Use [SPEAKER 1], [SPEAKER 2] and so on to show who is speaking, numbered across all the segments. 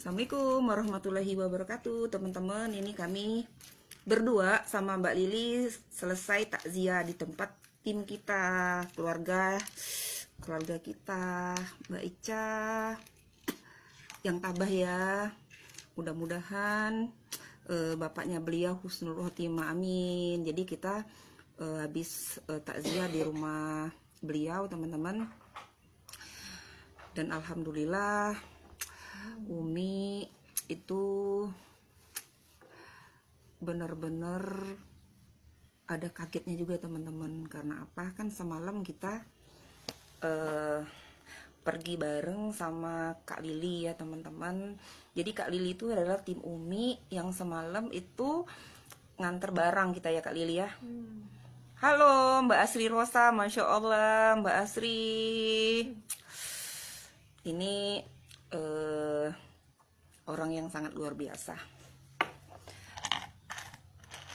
[SPEAKER 1] Assalamualaikum warahmatullahi wabarakatuh, teman-teman. Ini kami berdua sama Mbak Lili selesai takziah di tempat tim kita, keluarga kita, Mbak Ica yang tabah ya. Mudah-mudahan bapaknya beliau husnul khotimah, amin. Jadi kita habis takziah di rumah beliau, teman-teman. Dan alhamdulillah Umi itu benar-benar ada kagetnya juga, teman-teman. Karena apa? Kan semalam kita pergi bareng sama Kak Lili ya, teman-teman. Jadi Kak Lili itu adalah tim Umi yang semalam itu nganter barang kita ya, Kak Lili ya. Halo Mbak Asri Rosa, Masya Allah Mbak Asri. Ini orang yang sangat luar biasa.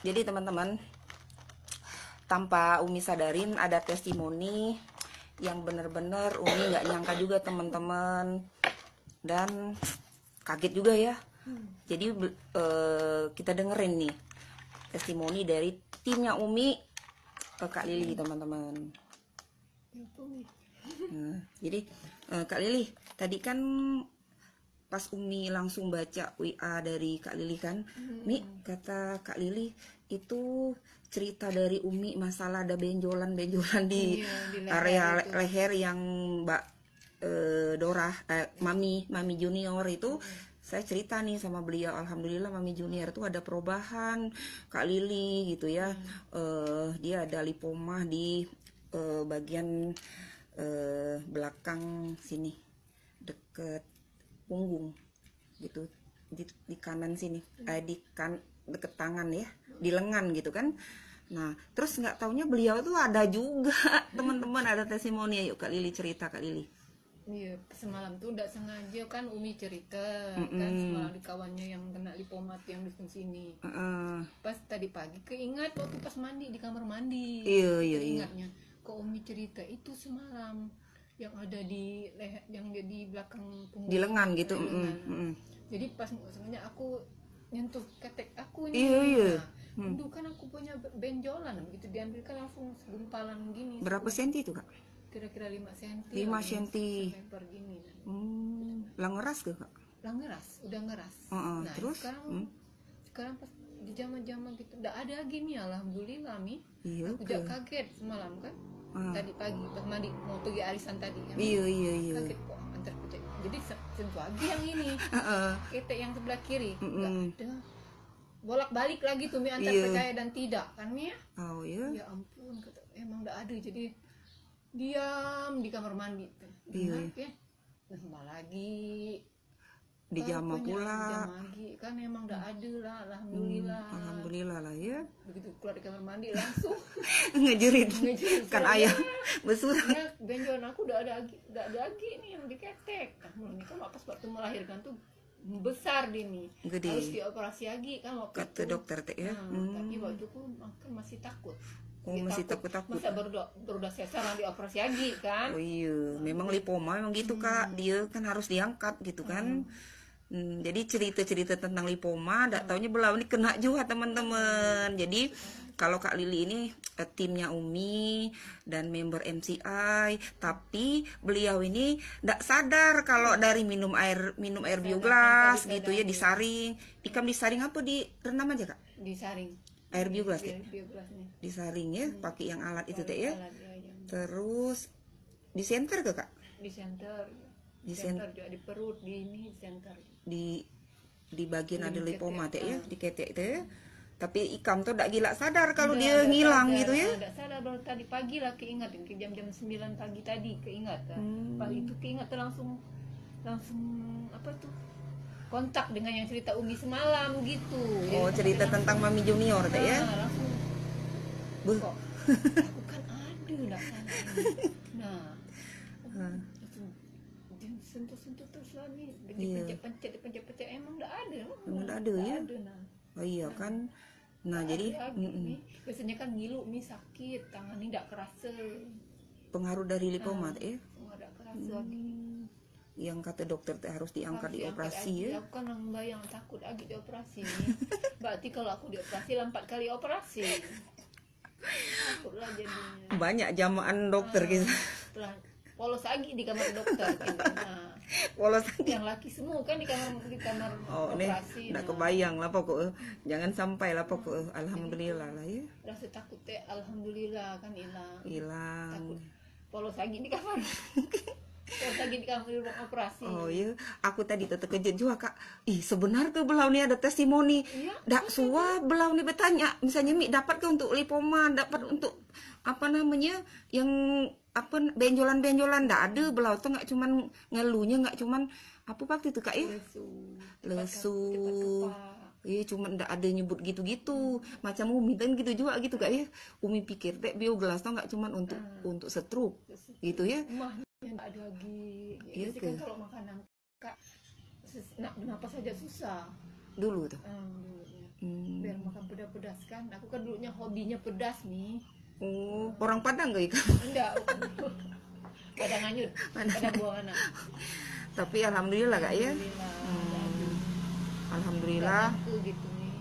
[SPEAKER 1] Jadi teman-teman, tanpa Umi sadarin ada testimoni yang benar-benar Umi nggak nyangka juga, teman-teman, dan kaget juga ya. Jadi kita dengerin nih testimoni dari timnya Umi ke Kak Lili, teman-teman. Jadi Kak Lili, tadi kan pas Umi langsung baca WA dari Kak Lili kan, Mi, kata Kak Lili itu cerita dari Umi masalah ada benjolan-benjolan di area leher yang Mbak Dora, Mami Junior itu. Saya cerita nih sama beliau, alhamdulillah Mami Junior itu ada perubahan Kak Lili gitu ya. Dia ada lipoma di bagian belakang sini, deket punggung gitu, di kanan sini, deket tangan ya, di lengan gitu kan. Nah terus nggak taunya beliau tuh ada juga teman-teman, ada testimoni. Yuk Kak Lili cerita, Kak Lili.
[SPEAKER 2] Iya, semalam tuh udah sengaja kan Umi cerita kan semalam di kawannya yang kena lipomat yang di sini. Pas tadi pagi keingat waktu pas mandi di kamar mandi.
[SPEAKER 1] Iya.
[SPEAKER 2] Ingatnya kok Umi cerita itu semalam yang ada di leher, yang di belakang punggung,
[SPEAKER 1] di lengan gitu.
[SPEAKER 2] Jadi pas sebenarnya aku nyentuh ketek aku
[SPEAKER 1] nih. Iya.
[SPEAKER 2] Dulu kan aku punya benjolan gitu, diambil kan langsung segumpalan gini.
[SPEAKER 1] Berapa senti itu, Kak?
[SPEAKER 2] Kira-kira 5 cm.
[SPEAKER 1] 5 cm.
[SPEAKER 2] Gini.
[SPEAKER 1] Lah ngeras ke, Kak?
[SPEAKER 2] Lah ngeras, udah ngeras. Nah,
[SPEAKER 1] terus
[SPEAKER 2] sekarang pas di zaman-zaman gitu udah ada lagi nih, alhamdulillah Mi.
[SPEAKER 1] Iya,
[SPEAKER 2] aku udah kaget semalam kan. Tadi pagi pas mandi mau pergi arisan tadi kan.
[SPEAKER 1] Iya.
[SPEAKER 2] Kaget kok antar pecah. Jadi sentuh lagi yang ini. Ketek yang sebelah kiri. Enggak ada. Bolak-balik lagi tuh Mi, antar percaya dan tidak kan Mi ya.
[SPEAKER 1] Oh iya.
[SPEAKER 2] Ya ampun, kata, emang enggak ada. Jadi diam di kamar mandi tuh. Ya. Nambah lagi.
[SPEAKER 1] Di jama pula.
[SPEAKER 2] Jam lagi kan emang udah ada lah, alhamdulillah.
[SPEAKER 1] Alhamdulillah lah ya.
[SPEAKER 2] Begitu keluar di kamar mandi langsung
[SPEAKER 1] ngejerit kan ayam bersurat.
[SPEAKER 2] Ya, benjolan aku udah ada lagi nih yang diketek. Ini kan pas waktu melahirkan tuh besar nih.
[SPEAKER 1] Gede.
[SPEAKER 2] Harus dioperasi lagi kan waktu
[SPEAKER 1] kata
[SPEAKER 2] itu.
[SPEAKER 1] dokter teh ya.
[SPEAKER 2] Tapi waktu itu kan masih takut.
[SPEAKER 1] Masih takut.
[SPEAKER 2] Masa baru sesar dioperasi lagi kan.
[SPEAKER 1] Oh iya, memang lipoma memang gitu Kak. Dia kan harus diangkat gitu kan. Jadi cerita-cerita tentang lipoma, nggak taunya belau ini kena juga, teman-teman. Jadi kalau Kak Lili ini timnya Umi dan member MCI, tapi beliau ini nggak sadar kalau dari minum air bioglas gitu ya, disaring. Ikam disaring apa, direndam aja Kak?
[SPEAKER 2] Disaring.
[SPEAKER 1] Air bioglas ya? Disaring ya, pakai yang alat itu teh ya. Terus di center ke Kak?
[SPEAKER 2] Di center juga, di perut, di ini center.
[SPEAKER 1] Di bagian ada lipoma teh ya, di ketek teh. Tapi Ikam tuh gak gila sadar kalau dia ngilang gitu ya.
[SPEAKER 2] Enggak sadar, baru tadi pagi lah keingat, ke jam-jam 9 pagi tadi keingat. Pagi itu keingat langsung apa tuh? Kontak dengan yang cerita Umi semalam gitu.
[SPEAKER 1] Oh, cerita tentang Mami Junior teh ya.
[SPEAKER 2] Langsung. Kok aku kan ada lah sana. Nah. Sentuh terus lah nih, dipencet emang udah ada.
[SPEAKER 1] Emang udah ada ya. Oh iya kan. Nah jadi
[SPEAKER 2] biasanya kan ngilu Mi sakit, tangan ini tidak kerasa.
[SPEAKER 1] Pengaruh dari lipoma ya.
[SPEAKER 2] Nggak kerasa lagi.
[SPEAKER 1] yang kata dokter teh harus diangkat dioperasi
[SPEAKER 2] Agi.
[SPEAKER 1] ya.
[SPEAKER 2] Aku kan bayang takut Agi dioperasi. Berarti kalau aku dioperasi 4 kali operasi. Takutlah jadinya.
[SPEAKER 1] Banyak jamaan dokter gitu.
[SPEAKER 2] Polos Agi di kamar dokter. Nah,
[SPEAKER 1] Polos lagi.
[SPEAKER 2] yang laki semua kan di kamar
[SPEAKER 1] Oh,
[SPEAKER 2] operasi.
[SPEAKER 1] nggak kebayang lah pokok. Jangan sampai lah pokok. Alhamdulillah lah ya.
[SPEAKER 2] Rasa takut teh alhamdulillah kan hilang.
[SPEAKER 1] Hilang.
[SPEAKER 2] Takut polos Agi di kamar. Polos Agi di kamar ruang operasi.
[SPEAKER 1] Oh iya, aku tadi terkejut juga kak. Ih sebenarnya ke belau nih ada testimoni.
[SPEAKER 2] Iya.
[SPEAKER 1] Dak suah belau nih bertanya. Misalnya Mi dapat ke untuk lipoma, dapat untuk apa namanya yang apa benjolan-benjolan, ndak ada belau tuh nggak cuman ngeluhnya, nggak cuman apa waktu itu kak ya lesu. Iya cuma ndak ada nyebut gitu-gitu macam Umi kan gitu juga gitu kak ya. Umi pikir teh bioglas tuh nggak cuman untuk stroke gitu ya.
[SPEAKER 2] Emahnya nggak ada lagi.
[SPEAKER 1] Iya
[SPEAKER 2] Kan kalau makanan kak nak napas saja susah
[SPEAKER 1] dulu tuh.
[SPEAKER 2] dulunya. Biar makan pedas-pedas kan. Aku kan dulunya hobinya pedas nih.
[SPEAKER 1] Oh, orang Padang gak ikan?
[SPEAKER 2] Enggak. Padang Anyut, Padang Buang Anak.
[SPEAKER 1] Tapi alhamdulillah kak ya. Alhamdulillah.
[SPEAKER 2] Aku gitu nih.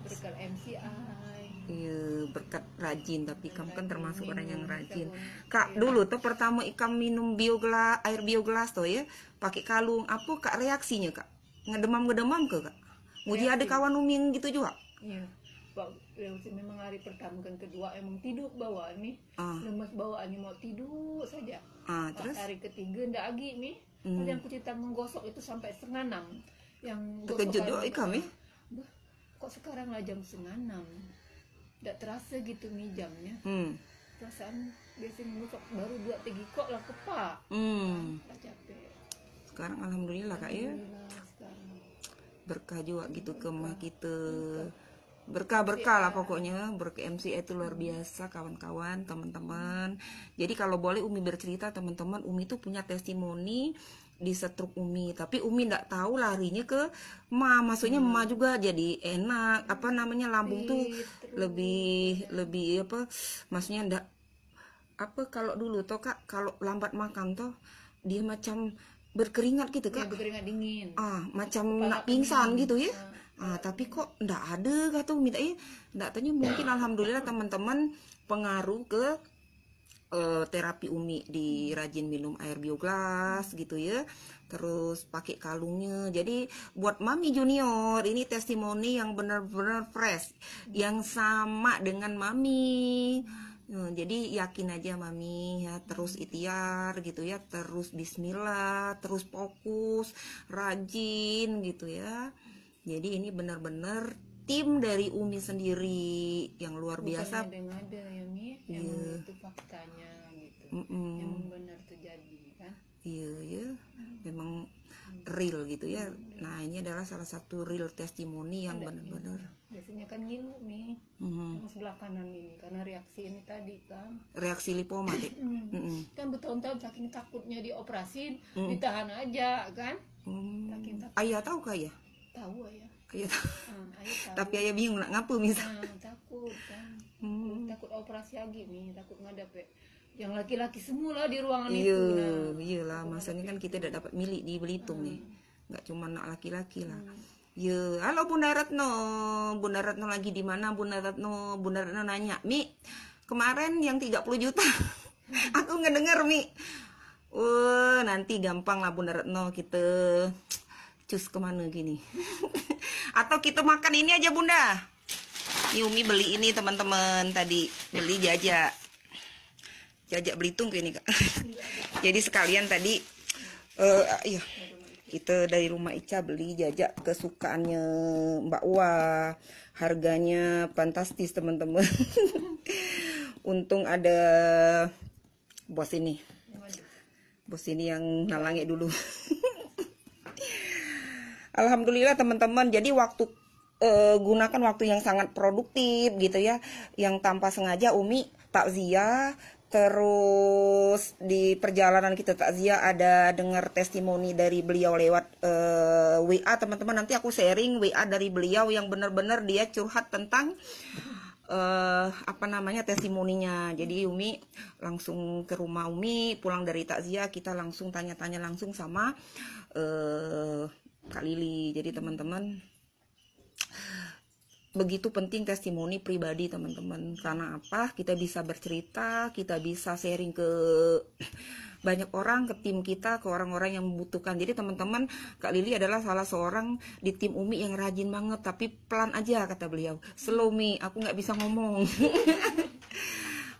[SPEAKER 2] Berkat MCI.
[SPEAKER 1] Iya, berkat rajin, tapi kamu kan termasuk orang yang rajin.
[SPEAKER 2] sabun.
[SPEAKER 1] Kak, dulu tuh pertama ikan minum bioglas, air bioglas tuh ya, pakai kalung, apa kak reaksinya kak? Ngedemam ke kak? Muji ada kawan Umi yang gitu juga?
[SPEAKER 2] Iya. Memang hari pertama kan kedua emang tidur bawaan nih. Lemas bawaannya mau tidur saja.
[SPEAKER 1] Terus?
[SPEAKER 2] Hari ketiga ndak lagi nih. Yang aku cerita menggosok itu sampai 5:30. Yang
[SPEAKER 1] terkejut juga kami.
[SPEAKER 2] Kok sekarang lah jam 5:30? Nggak terasa gitu nih jamnya. Perasaan biasanya menggosok baru 2-3 kok lah kepak. Tak capek.
[SPEAKER 1] Sekarang alhamdulillah kak ya.
[SPEAKER 2] Alhamdulillah sekarang.
[SPEAKER 1] Berkah juga gitu ke mah kita. Berkah lah pokoknya. Berkah MCI itu luar biasa kawan-kawan, teman-teman. Jadi kalau boleh Umi bercerita teman-teman, Umi tuh punya testimoni di stroke Umi, tapi Umi nggak tahu larinya ke Ma, maksudnya Ma juga jadi enak, apa namanya lambung tuh lebih apa, maksudnya ndak apa kalau dulu toh kak kalau lambat makan toh dia macam berkeringat gitu kak,
[SPEAKER 2] Berkeringat dingin.
[SPEAKER 1] Macam nak pingsan gitu ya. Tapi kok ndak ada kata Umi ndak tanya mungkin alhamdulillah teman-teman pengaruh ke terapi Umi di rajin minum air bioglas gitu ya, terus pakai kalungnya. Jadi buat Mami Junior ini testimoni yang benar-benar fresh, yang sama dengan Mami. Jadi yakin aja Mami ya, terus ikhtiar gitu ya, terus bismillah, terus fokus, rajin gitu ya. Jadi ini benar-benar tim dari Umi sendiri yang luar biasa.
[SPEAKER 2] Bukan ada ya Mi, emang itu faktanya gitu. Emang benar terjadi kan?
[SPEAKER 1] Iya, memang real gitu ya. Nah ini adalah salah satu real testimoni yang benar-benar.
[SPEAKER 2] Biasanya kan ngilu Mi, yang sebelah kanan ini karena reaksi ini tadi kan.
[SPEAKER 1] Reaksi lipoma deh.
[SPEAKER 2] Kan bertahun-tahun saking takutnya dioperasi, ditahan aja kan? Saking takut.
[SPEAKER 1] Ayah tahu kah ya?
[SPEAKER 2] Tahu ayah.
[SPEAKER 1] Ayah tahu.
[SPEAKER 2] Ayah tahu.
[SPEAKER 1] Tapi ayah bingung nak ngapa misal.
[SPEAKER 2] Takut kan. Takut operasi lagi nih, takut ngadep yang laki-laki semua lah di ruangan itu.
[SPEAKER 1] Iyalah, masanya kan kita tidak dapat milik di Belitung nih. Nggak cuma nak laki-laki lah. Ya, halo Bunda Retno lagi di mana Bunda Retno nanya, Mi, kemarin yang 30 juta. Aku ngedenger Mi. Nanti gampang lah Bunda Retno kita cus kemana gini. Atau kita makan ini aja Bunda. Umi beli ini teman-teman tadi, beli jajak Belitung kayak ini kak. Jadi sekalian tadi iya kita dari rumah Ica beli jajak kesukaannya Mbak Ua, harganya fantastis teman-teman. Untung ada bos ini yang nalangin dulu. Alhamdulillah teman-teman, jadi waktu gunakan waktu yang sangat produktif gitu ya, yang tanpa sengaja Umi takziah. Terus di perjalanan kita takziah ada dengar testimoni dari beliau lewat WA teman-teman. Nanti aku sharing WA dari beliau yang benar-benar dia curhat tentang apa namanya, testimoninya. Jadi Umi langsung ke rumah Umi, pulang dari takziah kita langsung tanya-tanya langsung sama Kak Lili. Jadi teman-teman, begitu penting testimoni pribadi teman-teman. Karena apa? Kita bisa bercerita, kita bisa sharing ke banyak orang, ke tim kita, ke orang-orang yang membutuhkan. Jadi teman-teman, Kak Lili adalah salah seorang di tim Umi yang rajin banget, tapi pelan aja kata beliau. Slow Mi, aku nggak bisa ngomong.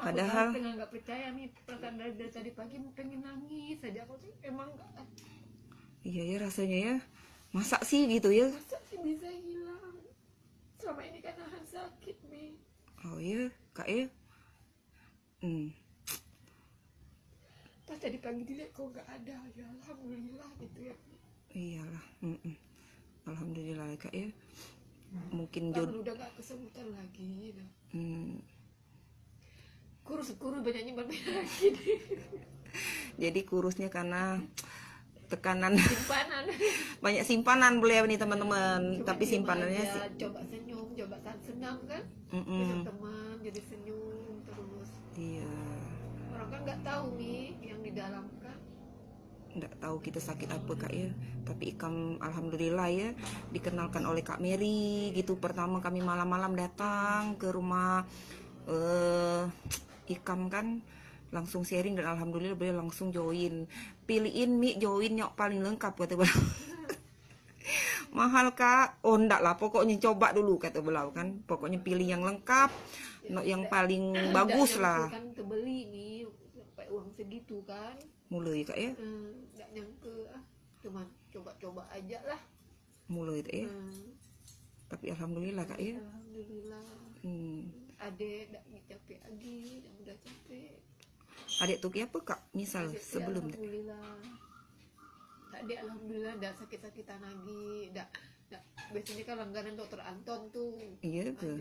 [SPEAKER 1] Padahal
[SPEAKER 2] aku nggak percaya nih, perasaan dari tadi pagi pengen nangis saja aku tuh, emang nggak.
[SPEAKER 1] Iya ya, rasanya ya, masa sih gitu ya?
[SPEAKER 2] Masa sih bisa hilang? Selama ini kan nahan sakit Mi.
[SPEAKER 1] Oh iya Kak ya.
[SPEAKER 2] Pas tadi pagi dilihat kok nggak ada, ya alhamdulillah gitu ya.
[SPEAKER 1] Iyalah, alhamdulillah Kak ya. Mungkin
[SPEAKER 2] udah nggak kesemutan lagi. Kurus banyaknya lagi.
[SPEAKER 1] Jadi kurusnya karena tekanan
[SPEAKER 2] simpanan.
[SPEAKER 1] Banyak simpanan beliau nih teman-teman. Tapi simpanannya sih
[SPEAKER 2] coba senyum, coba senang kan, bisa teman jadi senyum terus.
[SPEAKER 1] Iya,
[SPEAKER 2] orang kan nggak tahu nih yang di dalam kan,
[SPEAKER 1] nggak tahu kita sakit apa Kak ya. Tapi Ikam alhamdulillah ya dikenalkan oleh Kak Mary gitu. Pertama kami malam-malam datang ke rumah Ikam kan, langsung sharing dan alhamdulillah beliau langsung join. Pilihin Mi join yang paling lengkap kata beliau. Mahal Kak? Oh enggak lah, pokoknya coba dulu kata beliau kan. Pokoknya pilih yang lengkap, yang paling bagus lah.
[SPEAKER 2] Kan kebeli nih sampai uang segitu kan.
[SPEAKER 1] Mulai Kak ya?
[SPEAKER 2] Enggak nyangka, cuman coba-coba aja lah.
[SPEAKER 1] Mulai itu ya. Tapi alhamdulillah Kak ya.
[SPEAKER 2] Alhamdulillah. Adek enggak capek lagi, udah capek.
[SPEAKER 1] Adek tuh apa Kak? Misal
[SPEAKER 2] Adek,
[SPEAKER 1] sebelum
[SPEAKER 2] alhamdulillah. Adek alhamdulillah enggak sakit-sakitan lagi, enggak. Biasanya kan langganan dokter Anton tuh.
[SPEAKER 1] Iya tuh.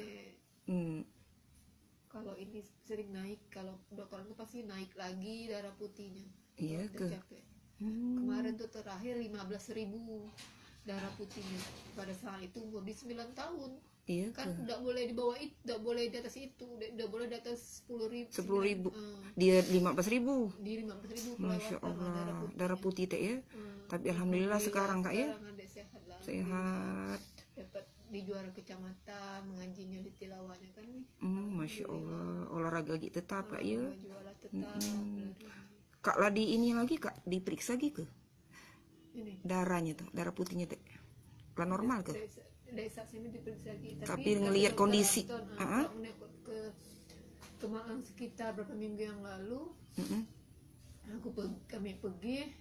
[SPEAKER 2] Kalau ini sering naik, kalau dokter itu pasti naik lagi darah putihnya.
[SPEAKER 1] Iya ke.
[SPEAKER 2] Kemarin tuh terakhir 15.000 darah putihnya. Pada saat itu umur di 9 tahun.
[SPEAKER 1] Iya
[SPEAKER 2] kan tidak boleh di bawah itu, tidak boleh di atas itu, tidak boleh di atas 10.000.
[SPEAKER 1] Dia 15.000.
[SPEAKER 2] Di 15.000.
[SPEAKER 1] Masya Allah, darah putih teh ya. Tapi alhamdulillah sekarang Kak ya. Sehat.
[SPEAKER 2] Dapat di juara kecamatan, mengajinya di tilawahnya kan.
[SPEAKER 1] Masya Allah, olahraga gitu tetap Kak ya.
[SPEAKER 2] Juara tetap.
[SPEAKER 1] Kak Ladi ini lagi Kak diperiksa gitu.
[SPEAKER 2] Ini.
[SPEAKER 1] Darahnya tuh, darah putihnya teh. Lah normal ke?
[SPEAKER 2] Desa sini diperiksa lagi.
[SPEAKER 1] Tapi ngelihat kondisi.
[SPEAKER 2] Ke Malang sekitar berapa minggu yang lalu. Kami pergi,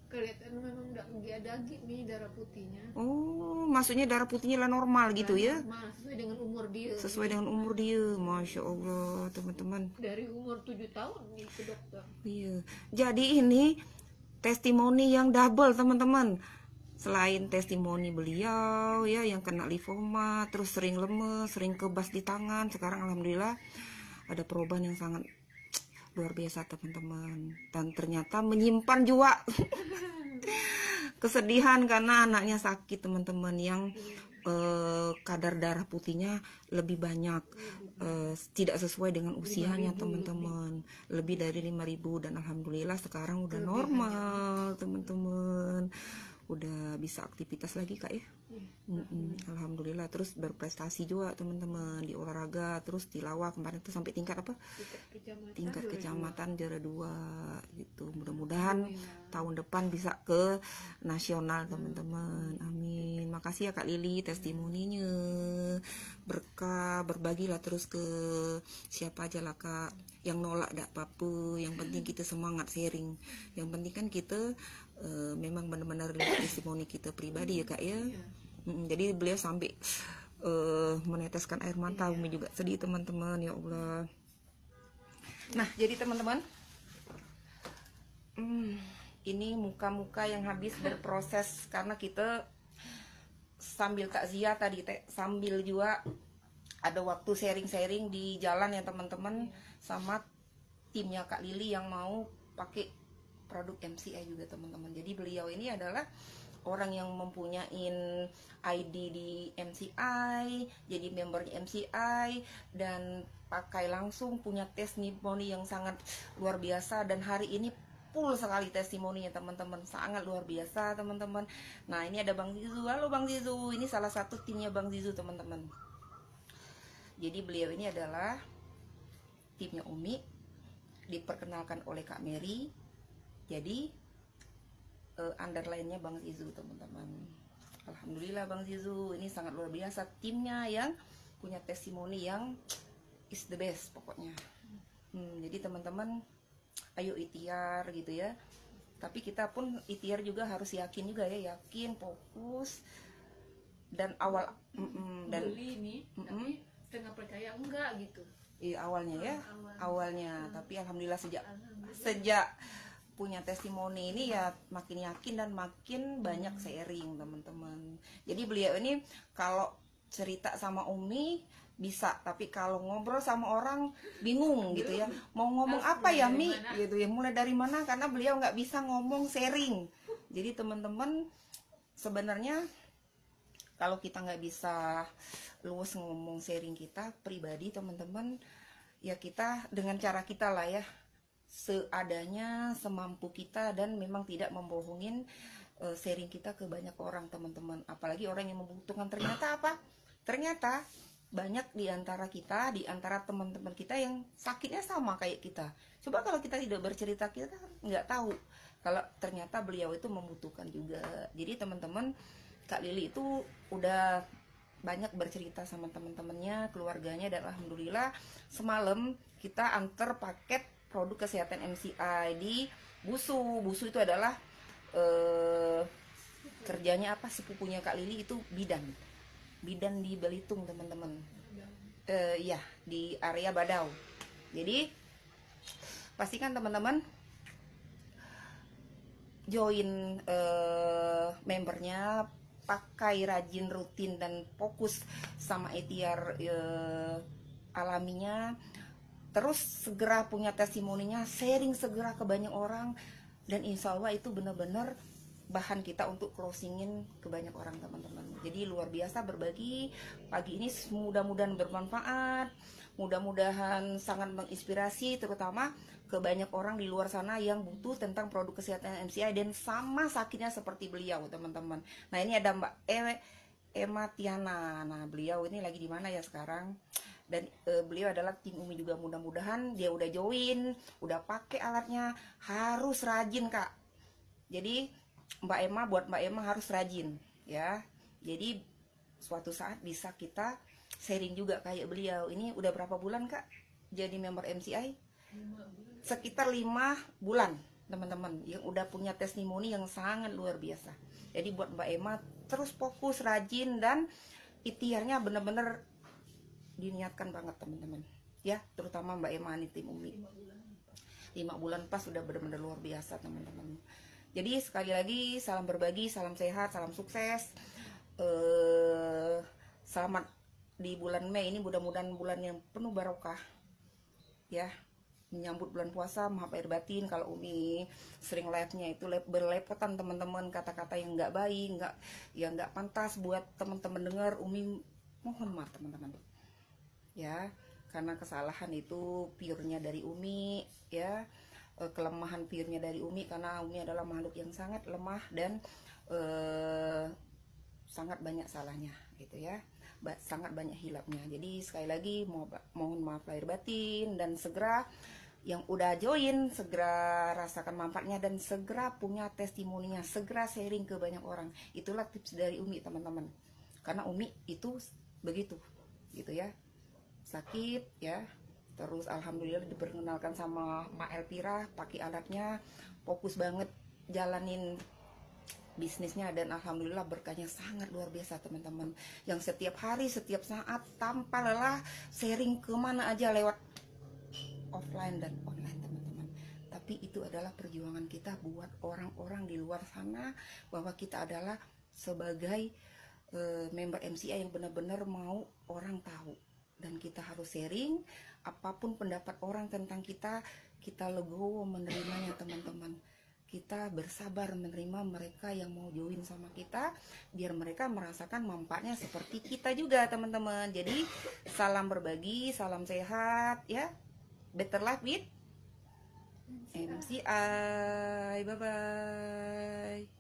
[SPEAKER 2] kelihatan memang nggak ada lagi nih darah putihnya.
[SPEAKER 1] Oh, maksudnya darah putihnya lah normal gitu ya?
[SPEAKER 2] Normal, sesuai dengan umur dia.
[SPEAKER 1] Sesuai dengan umur dia, Masya Allah teman-teman.
[SPEAKER 2] Dari umur 7 tahun nih ke dokter.
[SPEAKER 1] Iya, jadi ini testimoni yang double teman-teman. Selain testimoni beliau ya yang kena lipoma, terus sering lemes, sering kebas di tangan, sekarang alhamdulillah ada perubahan yang sangat luar biasa teman-teman. Dan ternyata menyimpan juga kesedihan karena anaknya sakit teman-teman, yang kadar darah putihnya lebih banyak, tidak sesuai dengan usianya teman-teman, lebih dari 5.000, dan alhamdulillah sekarang udah normal teman-teman, udah bisa aktivitas lagi Kak ya. Alhamdulillah, terus berprestasi juga teman-teman di olahraga, terus tilawah kemarin tuh sampai tingkat apa? Tingkat kecamatan juara 2 gitu. Mudah-mudahan tahun depan bisa ke nasional teman-teman. Amin. Makasih ya Kak Lili testimoninya. Berkah, berbagilah terus ke siapa aja lah Kak. Yang nolak gak apa-apa, yang penting kita semangat sharing. Yang penting kan kita memang benar-benar testimoni kita pribadi ya Kak ya. Jadi beliau sampai meneteskan air mata. Umi juga sedih teman-teman, ya Allah. Nah jadi teman-teman, ini muka-muka yang habis berproses karena kita sambil takziah tadi sambil juga ada waktu sharing-sharing di jalan ya teman-teman, sama timnya Kak Lili yang mau pakai produk MCI juga teman-teman. Jadi beliau ini adalah orang yang mempunyai ID di MCI, jadi membernya MCI, dan pakai langsung, punya testimoni yang sangat luar biasa. Dan hari ini full sekali testimoninya teman-teman, sangat luar biasa teman-teman. Nah ini ada Bang Zizu. Halo Bang Zizu, ini salah satu timnya Bang Zizu teman-teman. Jadi beliau ini adalah timnya Umi, diperkenalkan oleh Kak Mary. Jadi underline-nya Bang Zizu teman-teman. Alhamdulillah Bang Zizu ini sangat luar biasa, timnya yang punya testimoni yang is the best pokoknya. Jadi teman-teman, ayo ikhtiar gitu ya. Tapi kita pun ikhtiar juga harus yakin juga ya, yakin, fokus, dan awal dan
[SPEAKER 2] beli ini tapi setengah percaya enggak gitu.
[SPEAKER 1] Iya awalnya ya, awalnya. Tapi alhamdulillah sejak punya testimoni ini ya makin yakin dan makin banyak sharing teman-teman. Jadi beliau ini kalau cerita sama Umi bisa, tapi kalau ngobrol sama orang bingung gitu ya, mau ngomong apa ya Mi gitu ya, mulai dari mana, karena beliau nggak bisa ngomong sharing. Jadi teman-teman, sebenarnya kalau kita nggak bisa luas ngomong sharing kita pribadi teman-teman, ya kita dengan cara kita lah ya, seadanya, semampu kita, dan memang tidak membohongin sharing kita ke banyak orang teman-teman. Apalagi orang yang membutuhkan. Ternyata apa? Ternyata banyak di antara kita, di antara teman-teman kita yang sakitnya sama kayak kita. Coba kalau kita tidak bercerita, kita nggak tahu kalau ternyata beliau itu membutuhkan juga. Jadi teman-teman, Kak Lili itu udah banyak bercerita sama teman-temannya, keluarganya, dan alhamdulillah semalam kita antar paket produk kesehatan MCI di Busu. Busu itu adalah kerjanya apa, sepupunya Kak Lili itu bidan di Belitung teman-teman. Ya di area Badau. Jadi pastikan teman-teman join membernya, pakai rajin, rutin, dan fokus sama ikhtiar alaminya. Terus segera punya testimoninya, sharing segera ke banyak orang, dan insya Allah itu benar-benar bahan kita untuk closingin ke banyak orang teman-teman. Jadi luar biasa berbagi pagi ini, mudah-mudahan bermanfaat, mudah-mudahan sangat menginspirasi, terutama ke banyak orang di luar sana yang butuh tentang produk kesehatan MCI dan sama sakitnya seperti beliau teman-teman. Nah ini ada Mbak Emma Tiana. Nah beliau ini lagi di mana ya sekarang? Dan beliau adalah tim Umi juga. Mudah-mudahan dia udah join, udah pakai alatnya. Harus rajin Kak. Jadi Mbak Emma, buat Mbak Emma harus rajin ya. Jadi suatu saat bisa kita sharing juga kayak beliau. Ini udah berapa bulan Kak jadi member MCI? Sekitar 5 bulan teman-teman, yang udah punya testimoni yang sangat luar biasa. Jadi buat Mbak Emma terus fokus, rajin, dan ikhtiarnya bener-bener diniatkan banget teman-teman ya, terutama Mbak Emma nih, tim Umi 5 bulan pas udah bener-bener luar biasa teman-teman. Jadi sekali lagi salam berbagi, salam sehat, salam sukses, selamat di bulan Mei ini, mudah-mudahan bulan yang penuh barokah ya, menyambut bulan puasa. Maaf lahir batin kalau Umi sering live-nya itu berlepotan teman-teman, kata-kata yang nggak baik, nggak pantas buat teman-teman dengar. Umi mohon maaf teman-teman ya, karena kesalahan itu pure-nya dari Umi ya, kelemahan pure-nya dari Umi, karena Umi adalah makhluk yang sangat lemah dan sangat banyak salahnya gitu ya, sangat banyak hilapnya. Jadi sekali lagi mohon maaf lahir batin, dan segera yang udah join segera rasakan manfaatnya dan segera punya testimoninya, segera sharing ke banyak orang. Itulah tips dari Umi teman-teman, karena Umi itu begitu gitu ya, sakit ya, terus alhamdulillah diperkenalkan sama Mak Elpira, pakai alatnya, fokus banget jalanin bisnisnya, dan alhamdulillah berkahnya sangat luar biasa teman-teman, yang setiap hari, setiap saat, tanpa lelah sharing kemana aja lewat offline dan online teman-teman. Tapi itu adalah perjuangan kita buat orang-orang di luar sana, bahwa kita adalah sebagai member MCI yang benar-benar mau orang tahu, dan kita harus sharing apapun pendapat orang tentang kita, kita legowo menerimanya teman-teman. kita bersabar menerima mereka yang mau join sama kita, biar mereka merasakan manfaatnya seperti kita juga, teman-teman. Jadi salam berbagi, salam sehat ya. Better life with MCI. Bye bye.